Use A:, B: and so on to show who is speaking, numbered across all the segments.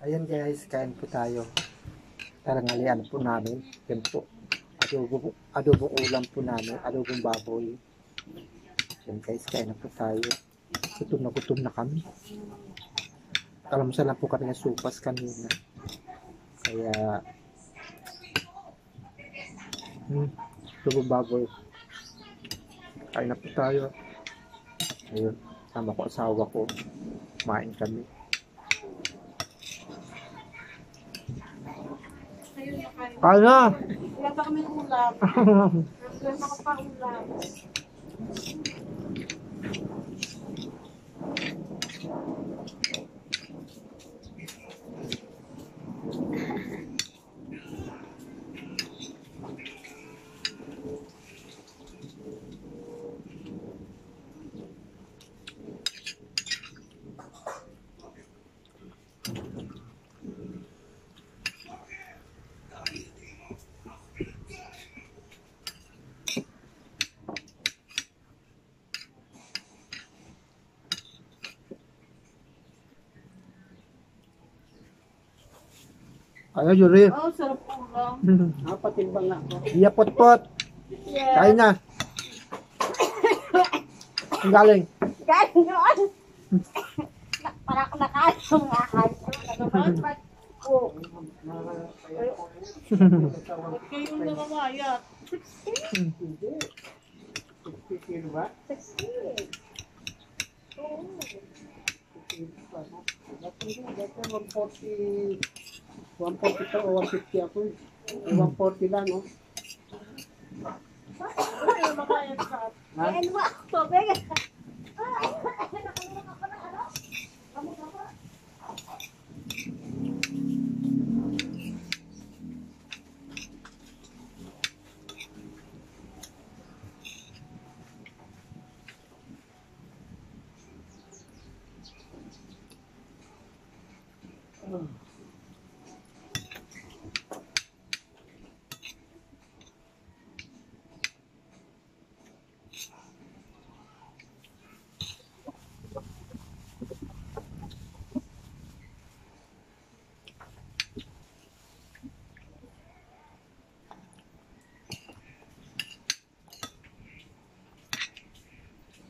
A: Ayan guys, kain po tayo. Tarangalian po namin. Yan po. Adobong ulam po namin. Adobong baboy. Yan guys, kain na po tayo. Gutom na kami. Almusal lang po kami ng supas kanina. Kaya adobong baboy. Kain na po tayo. Ayun, sama ko asawa ko. Kumain kami. Kaya!
B: Wala pa kami ulam. Wala pa ulam.
A: Kaya, Yuri.
B: Oh, sarap ulam.
C: Napatimbang nga ako.
A: Iya, pot-pot.
B: Yes.
A: Kain na. Ang galing.
B: Kain yun. Parang nakain yung ahas. Nagamaan ba't ko? Kayo na mamaya.
C: Hindi. 60 kilo ba?
B: 60. Oo.
C: 60 pa, no? Dati 140 pa o 150 ako eh. 140 lang, no?
B: Ay, makain sa
C: Ha?
B: ano ba? Tubig.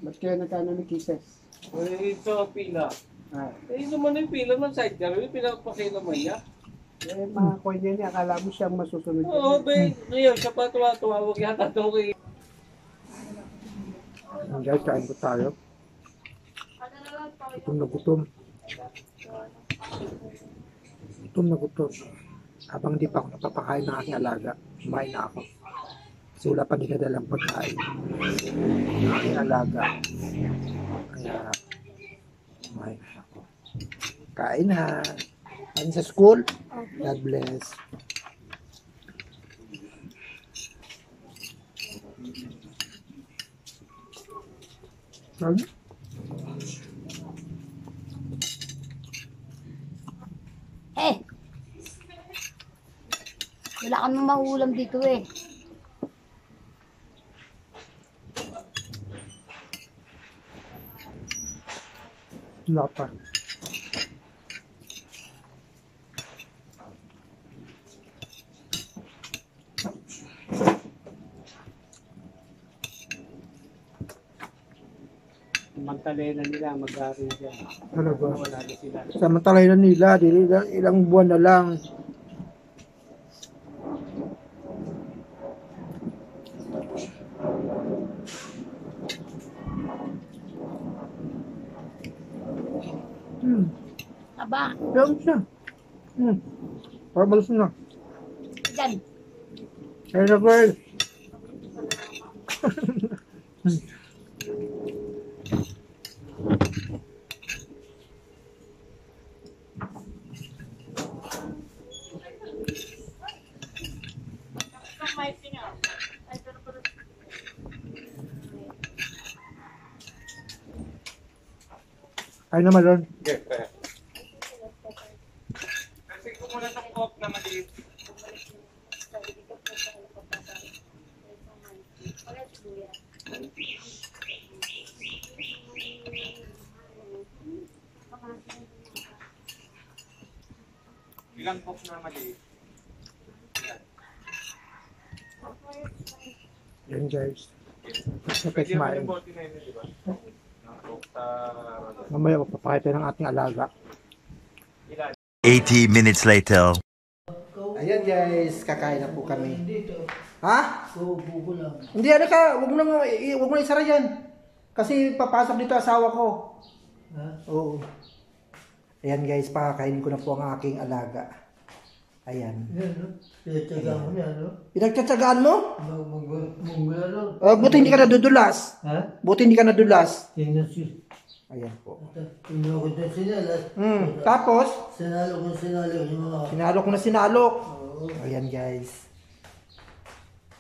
C: Ba't kaya nagkano ni Kisses?
D: Ito pila.
C: Ah,
D: Ito man yung pila ng sidecar. Yung pinapakay naman niya.
C: mga coin yan, akala mo siyang masusunod.
D: Oo, be. Ngayon, siya pa tuwa-tuwa. Huwag yata ito kay...
A: Ayan guys, kain po tayo. Gutom na gutom. Gutom na gutom. Habang di pa ako napapakain ng aking alaga, kumain na ako. Kasi wala pa dinadalang pagkain ng aking alaga. Kaya, kumain na ako. Kain na. Kain sa school. God bless. Ano?
B: Eh! Wala kami mahulam dito eh.
A: Wala pa.
C: Mantalay na nila, mag-aaral dyan.
A: Talaga.
C: Wala na sila.
A: Samantalay na nila, ilang buwan na lang.
B: Aba,
A: Meron siya. Para malusog na.
B: dyan.
A: Ayun na girl. Ayun naman doon.
D: Kasi kumuha ng coke na maliit. Ilang coke na maliit?
A: Yan guys. Sapit
D: Pwede naman
A: kumain.
D: yung bote na yun, di ba? Ng coke sa...
A: Mamaya magpapakita ng ating alaga.
D: Ilan?
E: 80 minutes later.
A: Ayan guys, kakain na po kami. Ha?
C: Buko lang.
A: Hindi, ano ka, wag mo na isara yan. Kasi papasok dito asawa ko.
C: Ha?
A: Oo. Ayan guys, pakakainin ko na po ang aking alaga. Ayan.
C: Yan, no? Pinagtsagaan mo yan, no?
A: Pinagtsatsagaan mo?
C: Mungula lang.
A: Buti hindi ka nadudulas.
C: Ha?
A: Buti hindi ka nadulas.
C: Tingnan si...
A: Ayan po.
C: Tinukod na sinalas.
A: Tapos,
C: Sinalo kung sinalo yung mga...
A: sinalo ko na sinalo.
C: Oo.
A: Ayan guys.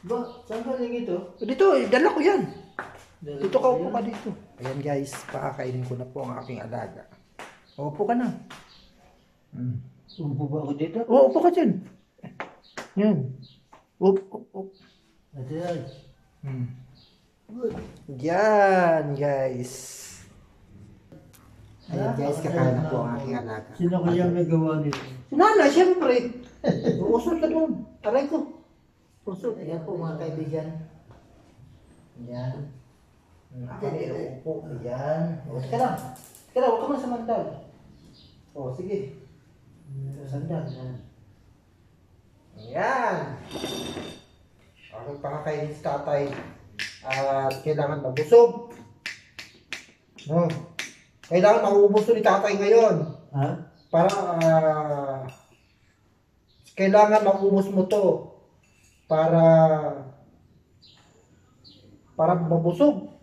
C: Ba, saan galing ito?
A: Dito, dala ko yan.
C: Dala
A: Dito ka,
C: ko
A: upo
C: yan.
A: ka dito. Ayan guys, pakakainin ko na po ang aking alaga. Upo ka na.
C: Upo ba ako dito?
A: Oo, upo ka dyan. Yan. Upo.
C: Ate yan.
A: Yan guys. Ayan guys, kakain na po ang aking alaga.
C: Sino kaya may gawa nito?
A: Si Nana, siyempre. Usot ka doon. Aray ko. Usot. Ayan po mga kaibigan. Ayan. Ako na inuupo. Ayan. O, teka lang. Teka lang, huwag ka man samantal. O, sige. Sandal. Ayan. Aking pakakainin si tatay. At kailangan mabusog. No. Kailangan maubos to ni tatay ngayon.
C: Ha?
A: Para kailangan maubos mo to para mabusog.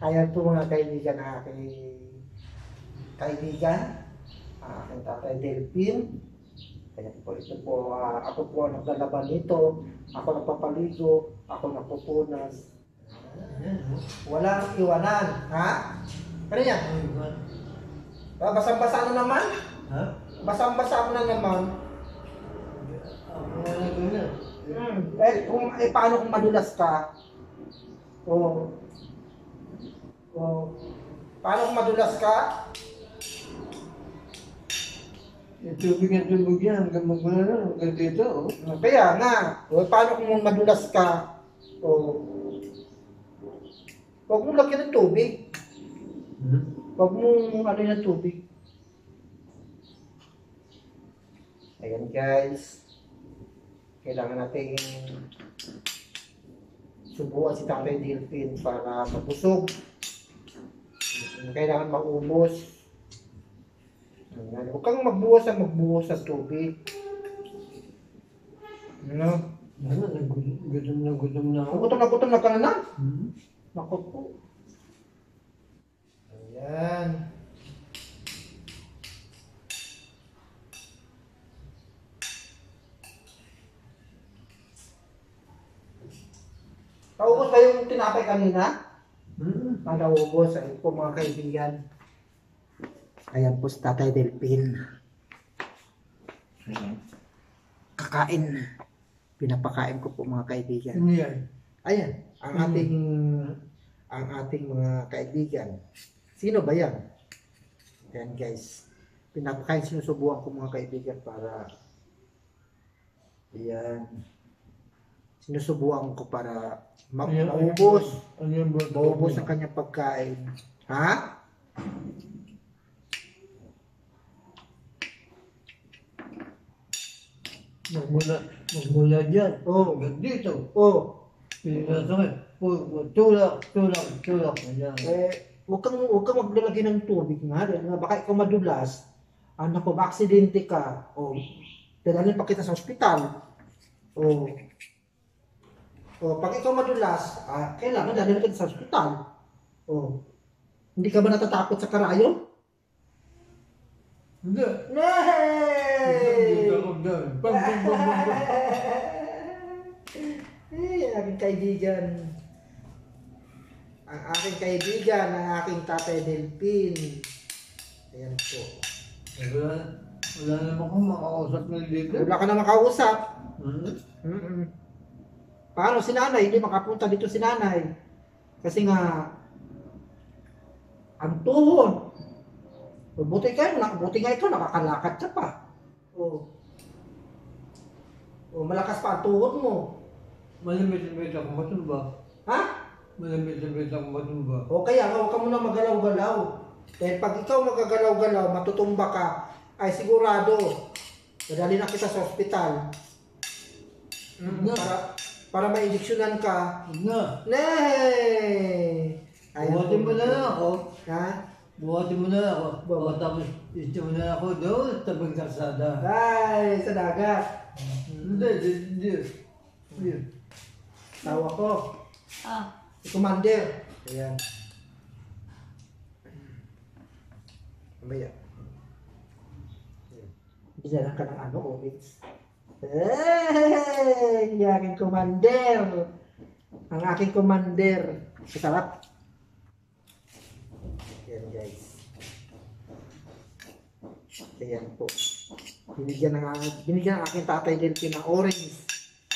A: Ayan po mga kaibigan ng aking kaibigan, aking tatay Delphine. Kaya po ito po, ako po ang naglalaban nito, ako nagpapaligo, ako nagpupunas. Walang iwanan, ha? Ano yan? Basang-basa na naman?
C: Ha?
A: Basang-basa mo na naman.
C: Ako wala gana.
A: Paano kung madulas ka? Paano kung madulas ka?
C: Yung tubig na tubig yan, hanggang magmula lang, hanggang dito, oh.
A: Kaya nga, paano kung madulas ka? Huwag mo lagyan ng tubig. Huwag mo ano yung tubig. Ayan guys. Kailangan natin subuan si Tatay Delphine para mabusog. Kailangan maubos. Ayan. Huwag kang magbuhos ng tubig. Ano?
C: Ano, gutom na ako.
A: Gutom na ka na. Naku po. Ayan. Naubos ba yung tinapay kanina? Naubos. Ayun po mga kaibigan. Ayan po si Tatay Delphine. Ayan. Kakain. Pinapakain ko po mga kaibigan.
C: Ano yan?
A: Ayan, ang ating mga kaibigan. Sino ba yan? Ayan guys. Pinapakain, sinusubuan ko mga kaibigan para ayan. Sinusubuan ko para maubos.
C: Ano yan ba?
A: Maubos ang kanyang pagkain. Ha?
C: Magmula dyan.
A: Oo.
C: Hanggang dito.
A: Oh.
C: Pinasakit. Tulak. Ayan.
A: Huwag kang maglalagay ng tubig nga. Baka ikaw madulas. Anak ko, aksidente ka. Dadalhin pa kita sa ospital. Pag ikaw madulas, kailangan dadalhin kita sa ospital. Hindi ka ba natatakot sa karayom?
C: Hindi.
A: Nay!
C: Bang.
A: Aking kaibigan. Ang aking kaibigan, ang aking Tatay Delphine. Ayan po.
C: Wala naman akong makakausap na dito.
A: Wala ka na makausap.
C: Hmm?
A: Paano si nanay? Hindi makapunta dito si nanay. Kasi nga, Ang tuhod. Buti nga ito, nakakalakad ka pa. Oh. Oh, malakas pa ang tuhod mo.
C: Malamit-lamit ako matumba.
A: Ha?
C: Malamit-lamit ako matumba.
A: O kaya huwag ka muna magalaw-galaw. Dahil pag ikaw magagalaw-galaw, matutumba ka, ay sigurado, dadali na kita sa ospital.
C: Na.
A: Para ma-injeksyonan ka.
C: Na.
A: Nee!
C: Buhatin mo na lang ako.
A: Ha?
C: Buhatin mo na lang ako.
A: Buhat.
C: Tapos ito mo na ako doon sa tabing karsada.
A: Ay, sa dagat.
C: Hindi.
A: Tawa ko.
B: Ah.
A: Si Commander. Ayan. Mamaya. Binalan ka ng ano, Omix. Hey! Ang aking Commander. Ang aking Commander. Masarap. Ayan, guys. Ayan po. Binigyan ng aking tatay Delphin ng orange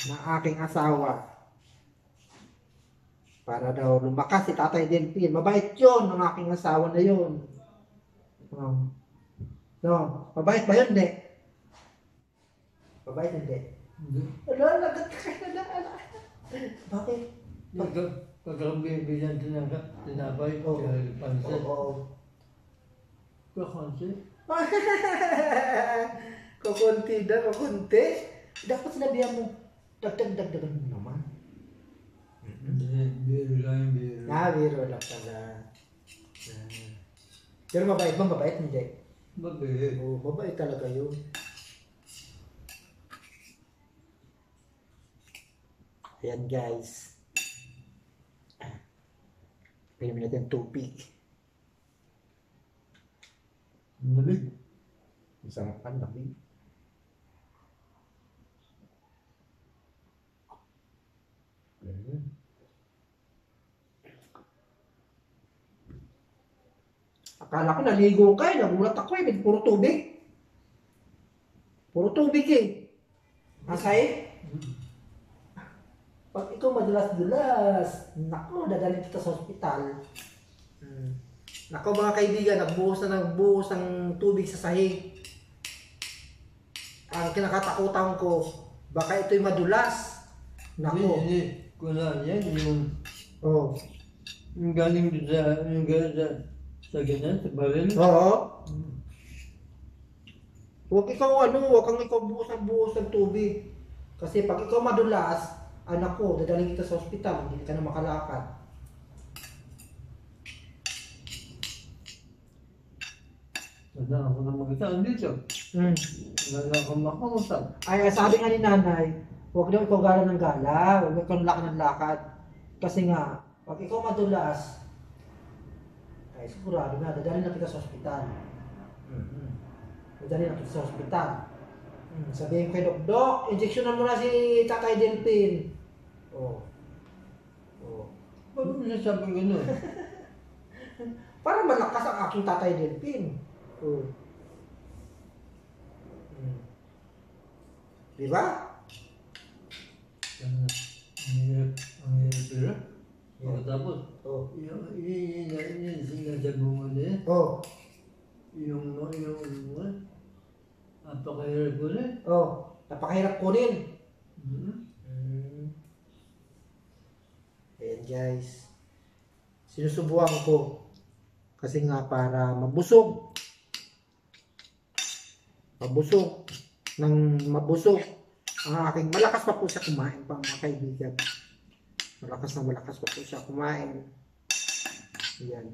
A: ng aking asawa. Para daw lumakas si tatay Delphin. Mabait yun ng aking asawa na yun. Oh. No, mabait ba yun? Hindi. Mabait hindi. Ala, lagat ka kayo na. Bakit?
C: Pagkakambihan tinapay,
A: Oo.
C: pansit.
A: Oo.
C: Kakonsit?
A: Kukunti na, kukunti. Dapat sinabihan mo, dagdagan mo naman.
C: Biro lang, biro.
A: Biro lang pala. Pero mabait ba? Mabait hindi.
C: Mabait.
A: Oo, mabait talaga yun. Ayan guys. Pinom natin tubig.
C: Malamig.
A: Masarap ang lamig. Akala ko naligo ka eh. Nagulat ako eh. Puro tubig. Puro tubig eh. Asay? Pag ikaw madulas-dulas, nako, dadalhin kita sa ospital. Nako mga kaibigan, nagbuhos ng tubig sa sahig. Ang kinakatakutan ko, baka ito'y madulas. Nako.
C: Hindi. Kuna yan,
A: Oh.
C: yung galing sa ganyan, sa baril.
A: Oo. Huwag kang ikaw buhos ng tubig. Kasi pag ikaw madulas, anak ko, dadalhin kita sa ospital, hindi ka na makalakad.
C: Wala ako na magkasaan dito. Wala akong makausap.
A: Ay, sabi nga ni nanay, huwag daw ikaw gala ng gala, huwag ikaw lakad ng lakad. Kasi nga, pag ikaw madulas, ay sigurado na, dadalhin na kita sa ospital. Dadalhin na kita sa ospital. Sabihin ko kay Dok, injeksyonan mo na si Tatay Delphin. Oh.
C: Bakit mo nasabing gano'n?
A: Para malakas ang aking Tatay Delphin. Oh. Di ba?
C: Ang hirap pera. Tapos,
A: Oh.
C: yung sinasabi mo na yan,
A: Oh.
C: yung napakahirap ko na.
A: Oh. Napakahirap kunin. Ayan guys. Sinusubukan ko. Kasi nga para mabusog. Mabusog ang aking malakas pa po siya kumain pa mga kaibigan. Malakas pa po siya kumain. Ayan.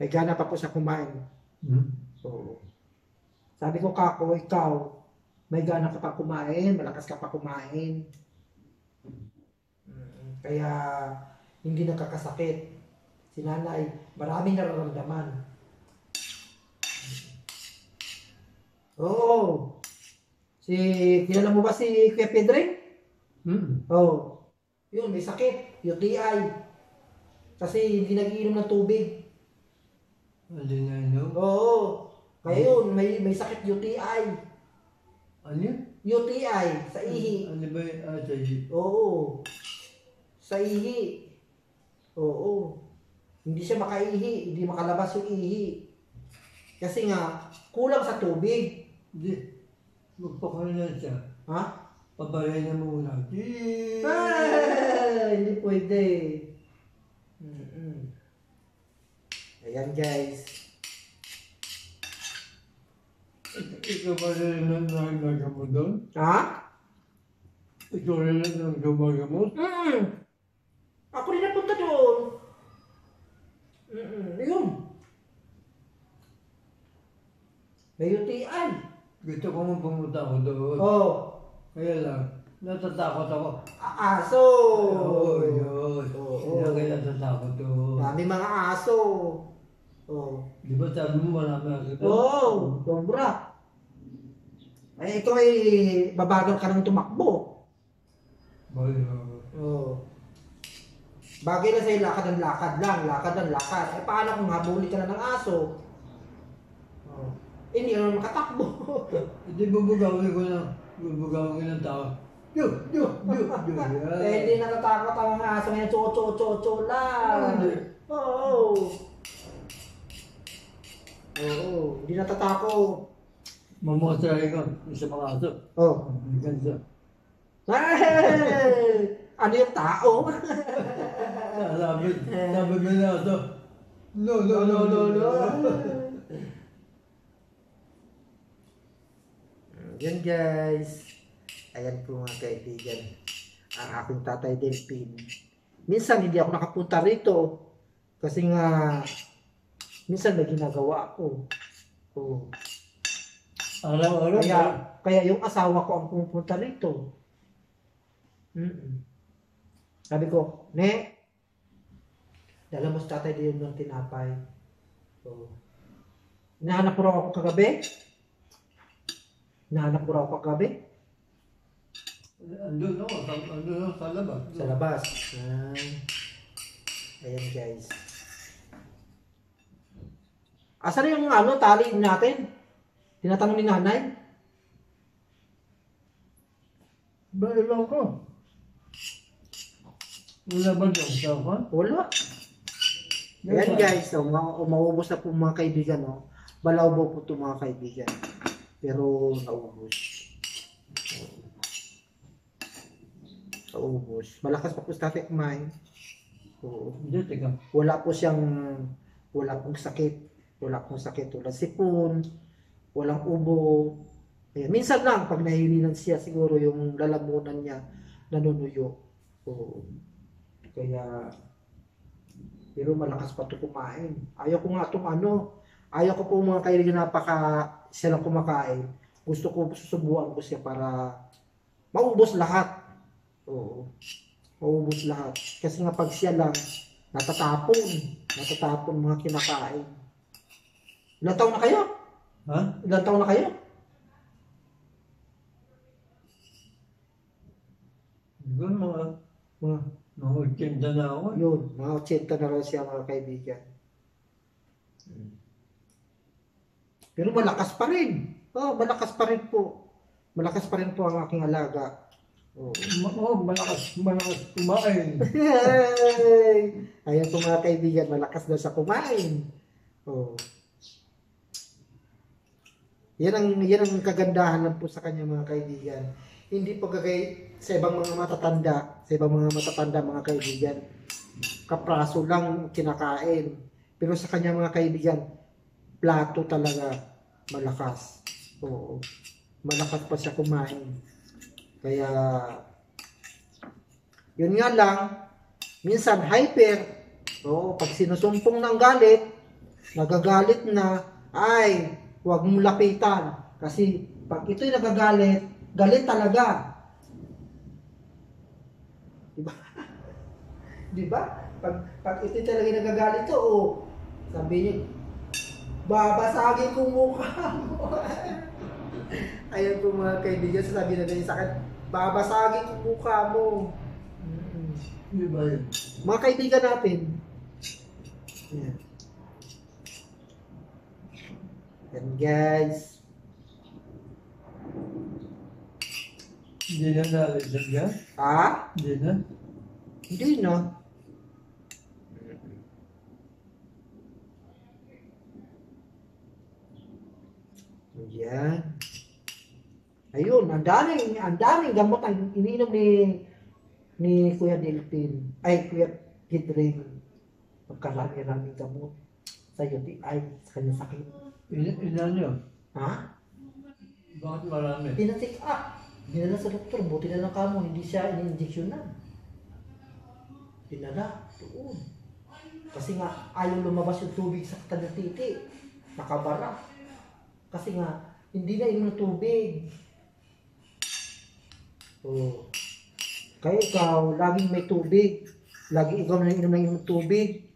A: May gana pa po siya kumain. So, sabi ko kako, ikaw, may gana ka pa kumain, malakas ka pa kumain. Kaya, hindi nakakasakit. Si nanay, maraming nararamdaman. Oo. Kilala mo ba si Kuya Pedring? Oo. Yun, may sakit. UTI. Kasi hindi nagiinom ng tubig.
C: Hindi na yun.
A: Oo. Kaya yun, may sakit UTI.
C: Ano yun?
A: UTI, sa ihi.
C: Ano ba yung atay?
A: Oo. Sa ihi. Oo. Hindi siya makaihi, hindi makalabas yung ihi. Kasi nga, kulang sa tubig.
C: Hindi. Magpakalan siya.
A: Ha?
C: Pabalay na muna.
A: Hindi pwede. Ayan guys.
C: Ikaw ba rin ang nagagamot doon?
A: Ha?
C: Ikaw rin ang gumagamot?
A: Ako rin napunta doon. Yun. May UTI.
C: Gusto ko mo pumunta ako doon.
A: Oh.
C: Kaya lang, natatakot ako.
A: Aso.
C: Oo, yun.
A: Oo.
C: Kaya kaya natatakot doon.
A: Dami mga aso. Oh.
C: Di ba sabi mo marami ako doon?
A: Oh, sobra. Eh, ito ay babagal ka ng tumakbo. Oh. Bagay na sa'yo lakad ng lakad lang, lakad ng lakad. Eh, paano kung habuli ka na ng aso? Oh. Eh, hindi ka naman makatakbo.
C: Hindi bubugawin ko ng tao. Yo!
A: Eh, hindi natatakot ang mga aso ngayon, cho lang.
C: Hindi.
A: Oo. Oo, hindi natatakot.
C: Mamatay ka sa mga aso.
A: Oh.
C: Gansa.
A: Hey! Ano yung tao?
C: Sabi ko na aso. No.
A: Yan guys. Ayan po mga kaibigan. Ang aking tatay Delphin. Minsan hindi ako nakapunta rito. Kasi nga, minsan may ginagawa ako. Oh.
C: Araw-araw.
A: Kaya yung asawa ko ang pupunta rito. Sabi ko, Ne, dala mo sa tatay din ng tinapay. Oh. Nahanap ko raw ako kagabi.
C: Andun ako sa labas.
A: Sa labas. Ayan guys. Asan yung tali natin? Tinatanong ni nanay?
C: Ba, ilang ko? Wala ba dyan? Saan?
A: Wala. Ayan guys, maubos na po mga kaibigan. Balawbo po ito mga kaibigan. Pero naubos. Malakas pa po sa tatay kumain. Oo.
C: Hindi, teka.
A: Wala pong sakit. Walang sipon. Walang ubo. Ayan. Minsan lang, pag nahilinan siya, siguro yung lalamunan niya nanunuyo. Oo. Kaya, pero malakas pa ito kumain. Ayaw ko nga itong ayaw ko po mga kaibigan siya lang kumakain. Gusto ko susubuan ko siya para maubos lahat. Oo. Maubos lahat. Kasi nga pag siya lang, natatapon mga kinakain. Ilang taon na kayo?
C: Ha?
A: Ilang taon na kayo?
C: Yun, mga 80 na ako.
A: Yun, mga 80 na raw siya mga kaibigan. Pero malakas pa rin. Malakas pa rin po. Malakas pa rin po ang aking alaga.
C: Malakas kumain.
A: Ayan po mga kaibigan, malakas daw sa kumain. Yan ang kagandahan lang po sa kanya mga kaibigan. Hindi po kagay sa ibang mga matatanda mga kaibigan. Kapraso lang kinakain. Pero sa kanya mga kaibigan, plato talaga malakas. Oo. Malakas pa siya kumain. Kaya, yun nga lang, minsan hyper. Oo, pag sinusumpong ng galit, nagagalit na, ay, huwag mong lapitan. Kasi pag ito'y nagagalit, galit talaga. Diba? Diba? Pag ito'y talaga nagagalit ko, sabi niyo, babasagin ko mukha mo. Ayan po mga kaibigan, sasabi na ganyan sa akin, babasagin ko mukha mo.
C: Di ba yun?
A: Mga kaibigan natin. Ayan. Yan guys.
F: Hindi na nalisan ka?
A: Ha?
F: Hindi na?
A: Hindi na. Yan. Ayun, ang daming gamot ang iniinom ni Kuya Delphin. Ay, Kuya Kidring. Pagkarami-raming gamot sa UTI, sa kanyang sakit.
F: Ilan yun?
A: Ha?
F: Bakit marami?
A: Pinatik up. Dinala sa doktor, buti na lang kamo, hindi siya ini-injection na. Dinala, doon. Kasi nga, ayaw lumabas yung tubig sa kanyang titi. Nakabara. Kasi nga, hindi na inom ng tubig. Oh. Kaya ikaw, laging may tubig. Lagi ikaw na inom ng tubig.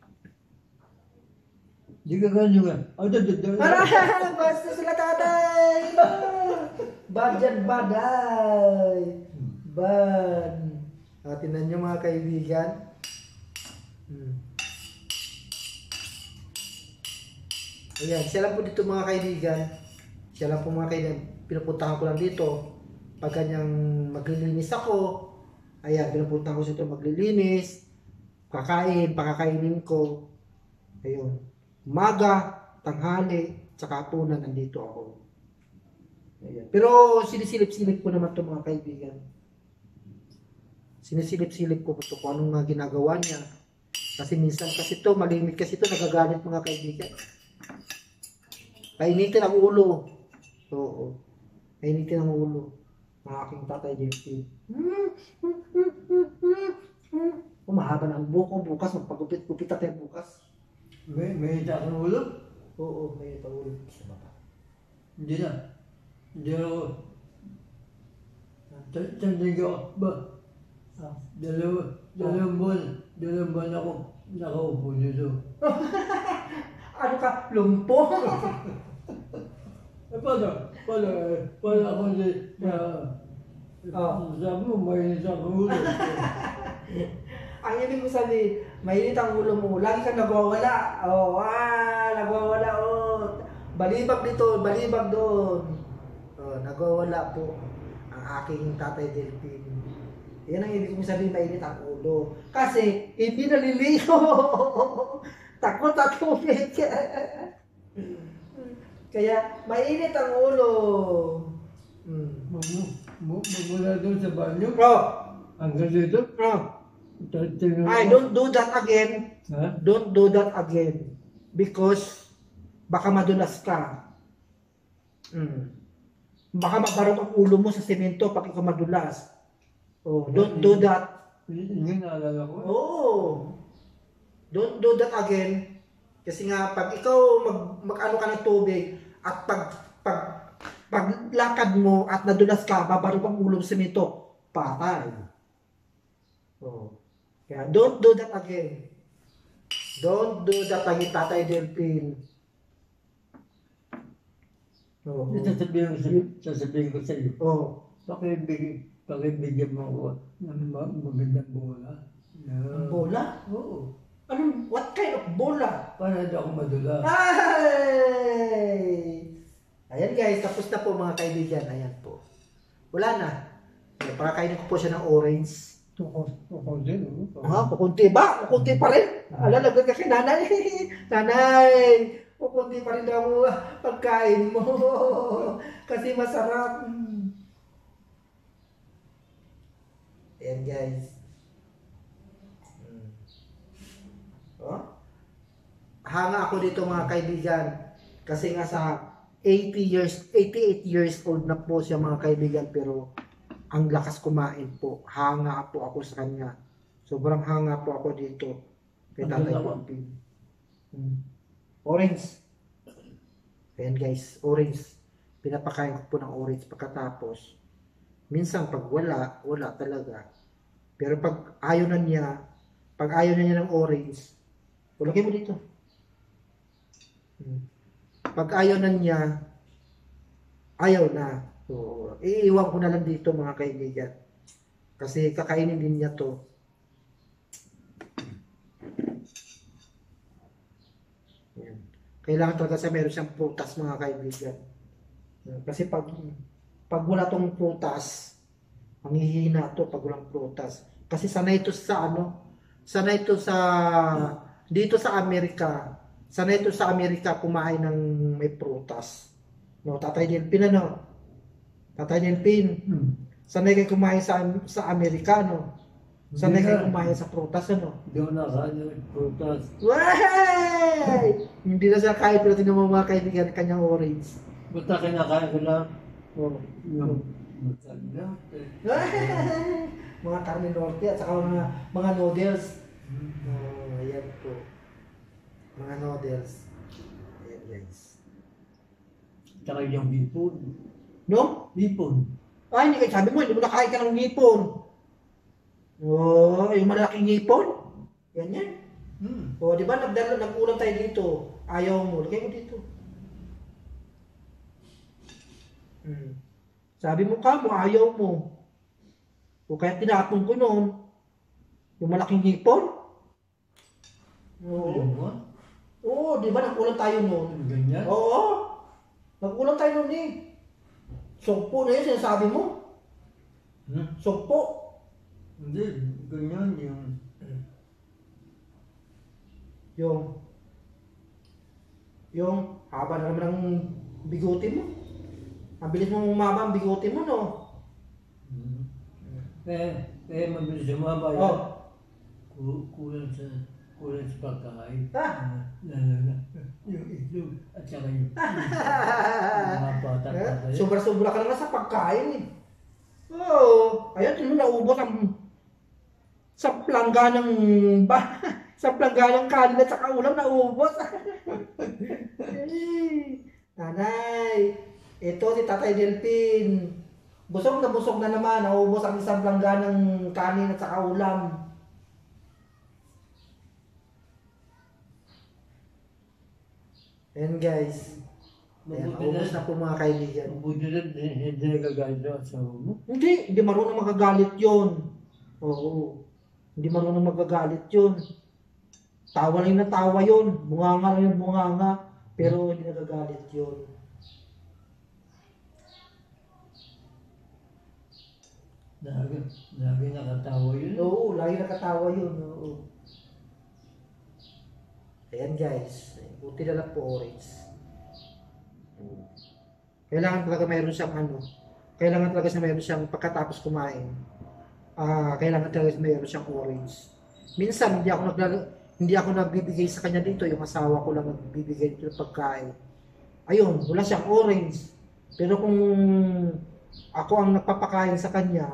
F: Hindi ka ganyan ka.
A: Basta sila tatay! Bad yan, bad ay! Bad. Tinan nyo mga kaibigan. Ayan, siya lang po dito mga kaibigan. Siya lang po mga kaibigan. Pinupuntahan ko lang dito. Pag kanyang maglilinis ako, ayan, pinupuntahan ko siya dito maglilinis. Kakain, pakakainin ko. Ayun. Umaga, tanghali, tsaka hapunan nandito ako. Ayan. Pero sinisilip-silip ko naman ito mga kaibigan. Sinisilip-silip ko ito kung anong ginagawa niya. Kasi minsan kasi ito, malimit kasi ito, nagagalit mga kaibigan. Painitin ang ulo. Oo. Painitin ang ulo. Ang aking tatay Jeffy. Mahaba na ang buko bukas. Magpagupit-gupit tayo bukas.
F: May hita akong ulo?
A: Oo, may ulo sa mata.
F: Hindi na. Hindi ako. Tandang ka ba? Dalawang buwan ako nakaupo dito.
A: Ano ka? Lumpo?
F: Paano ako sabi mo, may hita akong ulo.
A: Ang ibig ko sabihin, mainit ang ulo mo. Lagi kang nagwawala. Nagwawala. Balibag dito, balibag doon. Nagwawala po ang aking tatay Delphin. Yan ang ibig kong sabihin, mainit ang ulo. Kasi, hindi naliligo. Takot at tubig. Kaya, mainit ang ulo.
F: Mula doon sa banyo? Hanggang dito?
A: Ay, don't do that again.
F: Ha?
A: Don't do that again. Because, baka madulas ka. Baka mabarot ang ulo mo sa semento pag ikaw madulas. Don't do that.
F: Hindi naalala ko.
A: Don't do that again. Kasi nga, pag ikaw mag-ano ka ng tubig, at paglakad mo at nadulas ka, babarot ang ulo sa semento, patay. Kaya, don't do that again. Don't do that again, Tatay Delphin.
F: Sasabihin ko sa iyo. Pakibigyan mo ako ng magandang bola.
A: Bola?
F: Oo.
A: What kind of bola?
F: Para hindi ako madula.
A: Ay! Ayan guys, tapos na po mga kaibigan. Ayan po. Wala na. Pakakainin ko po siya ng orange.
F: Kukunti, no?
A: Kukunti ba? Kukunti pa rin? Lagdag ka kay nanay. Nanay, kukunti pa rin daw pagkain mo. Kasi masarap. Ayan guys. Hanga ako dito mga kaibigan. Kasi nga sa 88 years old na po siya mga kaibigan, pero ang lakas kumain po. Hanga po ako sa kanya. Sobrang hanga po ako dito. Kay Tatay Delphin. Orange. Ayan guys, orange. Pinapakain ko po ng orange pagkatapos. Minsan pag wala talaga. Pero pag ayaw na niya ng orange, ulagay mo dito. Pag ayaw na niya, ayaw na. So, iiwan ko na lang dito mga kaibigan. Kasi kakainin din niya to. Yan. Kailangan talaga sa meron siyang prutas mga kaibigan. Kasi pag wala tong prutas, Manghihina to pag walang prutas. Kasi sanay ito sa sanay ito sa, dito sa Amerika, sanay ito sa Amerika kumain ng may prutas. No, Tatay Delpin Tatay Delpin, sanay kayo kumain sa Amerika, no? Sanay kayo kumain sa prutas,
F: Hindi ko nakain ng prutas.
A: Way! Hindi na siya kain, pero tinan mo mga kaibigan, kanyang orange.
F: Basta kinakain ko lang
A: Oh.
F: yung matanda.
A: Mga karne norte at saka mga noodles. Ayan po. Mga noodles. Ayan guys.
F: Tsaka yung bipon.
A: No?
F: Bipon.
A: Ay, hindi kayo sabi mo, hindi mo nakain ka ng ngipon. Oh, yung malaking ngipon. Yan yan. O, di ba, nag-ulam tayo dito. Ayaw mo, lagay mo dito. Sabi mo ka mo, ayaw mo. O kaya tinapon ko noon. Yung malaking ngipon. Oo. Oo, di ba, nag-ulam tayo noon.
F: Ganyan?
A: Oo. Nag-ulam tayo noon eh. Sugpo na yun, sinasabi mo. Sugpo.
F: Hindi, ganyan
A: yung haba na naman ng bigote mo. Ang bilis mong umaba ang bigote mo, no?
F: Mabilis umaba yan.
A: Oh.
F: Kulang sa pagkain.
A: Ah.
F: Lalo na yung itlog at saka yung mga bata.
A: Sobra-sobra ka naman sa pagkain eh. Oo. Ayun, tinuloy naubos sa plangganang sa plangganang kanin at saka ulam naubos. Nanay, ito si Tatay Delpin. Busog na naman. Naubos ang isang plangganang kanin at saka ulam. Ayan guys. Ayan, naubos na po mga kaibigan.
F: Mabuti rin, hindi nagagalit ang asawa mo.
A: Hindi marunong magagalit yun. Oo. Hindi marunong magagalit yun. Tawa lang na tawa yun. Bunganga lang yung bunganga. Pero hindi nagagalit yun.
F: Lagi nakatawa yun.
A: Oo, lagi nakatawa yun. Oo. Ayan guys. Buti na lang po orange. Kailangan talaga mayroon siyang kailangan talaga siya mayroon siyang pagkatapos kumain. Kailangan talaga mayroon siyang orange. Minsan hindi ako nagbibigay sa kanya dito, yung asawa ko lang nagbibigay dito ng pagkain. Ayun, wala siyang orange. Pero kung ako ang nagpapakain sa kanya,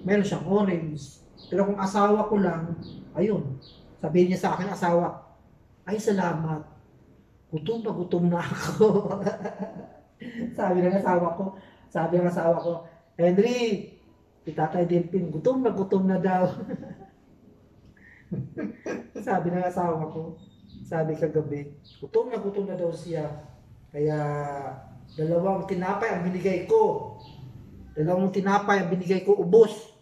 A: meron siyang orange. Pero kung asawa ko lang, ayun, sabihin niya sa akin asawa, ay salamat, gutom na ako. sabi ng asawa ko, Henry, si Tatay Delpin, gutom na daw. Sabi ng asawa ko, sabi kagabi, gutom na daw siya. Kaya, 2 tinapay ang binigay ko. 2 tinapay ang binigay ko, ubos.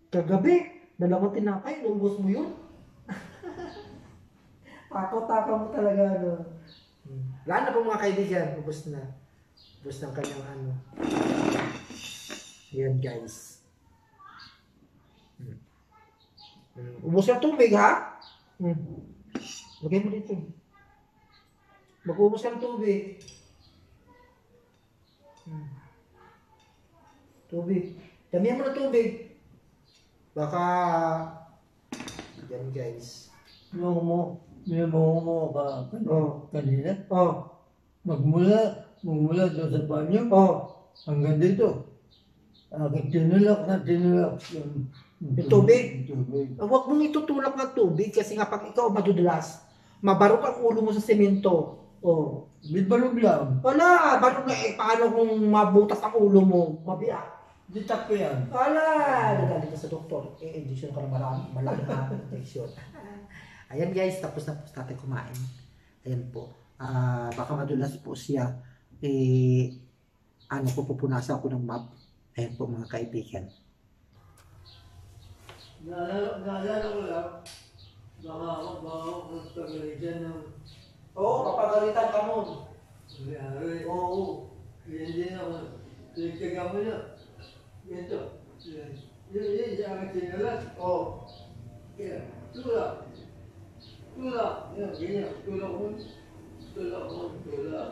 A: Kagabi, 2 tinapay, ubos mo yun? Takaw mo talaga, Wala na po mga kaibigan, ubos na. Ubos ng kanyang Yan guys. Ubos na tubig ha? Lagay mo dito. Mag-ubos ka ng tubig. Tubig. Damihan mo ng tubig. Baka yan guys.
F: May mo ka kanina. Magmula doon sa banyo. Hanggang dito. Tinulak
A: Yung tubig. Huwag mong itutulak ng tubig kasi nga pag ikaw madudulas, mabarok ang ulo mo sa semento.
F: May balog lang.
A: Wala, barok na paano kung mabutas ang ulo mo? Mabiyak.
F: Di takpo yan.
A: Wala, nagaling ka sa doktor. Injection ka na malaki na injection. Ayan guys, tapos na po natin kumain. Ayan po. Baka madulas po siya. Pupunasan ako ng map. Ayan po mga kaibigan.
F: Naalala ko lang. Baka ako pagalitan ng...
A: Oo, papagalitan ka mo.
F: Oo. Hindi na ako. Pinagtaga mo na. Ito. Yun, ang sinalas. Oo. Yan. Tulak. Tulak. Yan, ganyan. Tulak mo. Tulak mo. Tulak.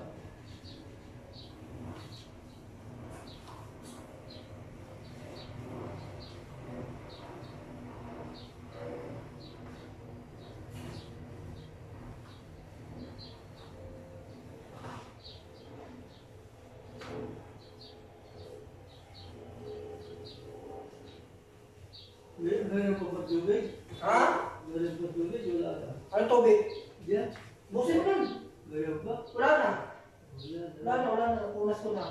F: Meron pa ba tubig?
A: Ha?
F: Meron pa tubig? Wala na.
A: Ano tubig?
F: Diyan?
A: Busin mo nun.
F: Meron pa?
A: Wala na.
F: Wala na.
A: Wala na. Punas ko na.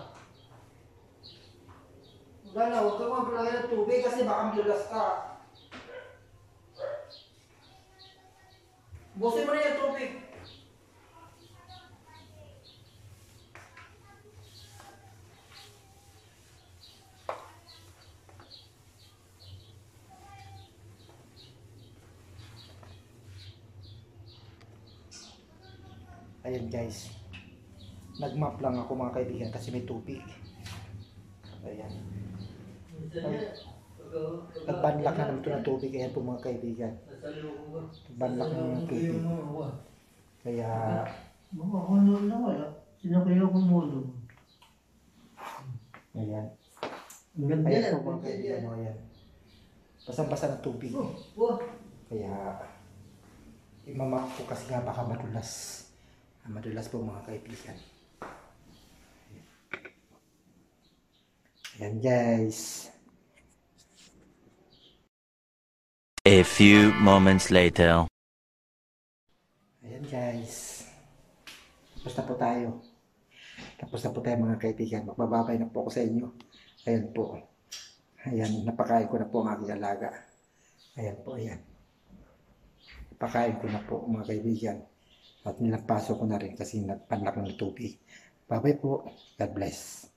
A: Wala na. Huwag kang maglagay ng tubig kasi baka madulas ka. Busin mo na yung tubig. Ayan guys, nagmap lang ako mga kaibigan kasi may tubig. Ayan, nagbanlak na naman ito ng tubig. Ayan po mga kaibigan, nagbanlak na ng tubig. Kaya,
F: Mga ano na wala. Sinakaya ko mo.
A: ayan,
F: Ang ganda
A: ayan
F: yan.
A: po mga kaibigan. O, ayan, basang-basa ng tubig.
F: Wah.
A: Kaya, imamap ko kasi nga baka madulas. Madulas po mga kaibigan. Ayan guys.
E: A few moments later.
A: Ayan guys. Tapos na po tayo. Tapos na po tayo mga kaibigan. Magbababay na po ako sa inyo. Ayan po. Ayan, napakain ko na po ang aking alaga. Ayan po, ayan. Napakain ko na po mga kaibigan. At nilampaso ko na rin kasi nagpanlak ng tubig. Bye-bye po. God bless.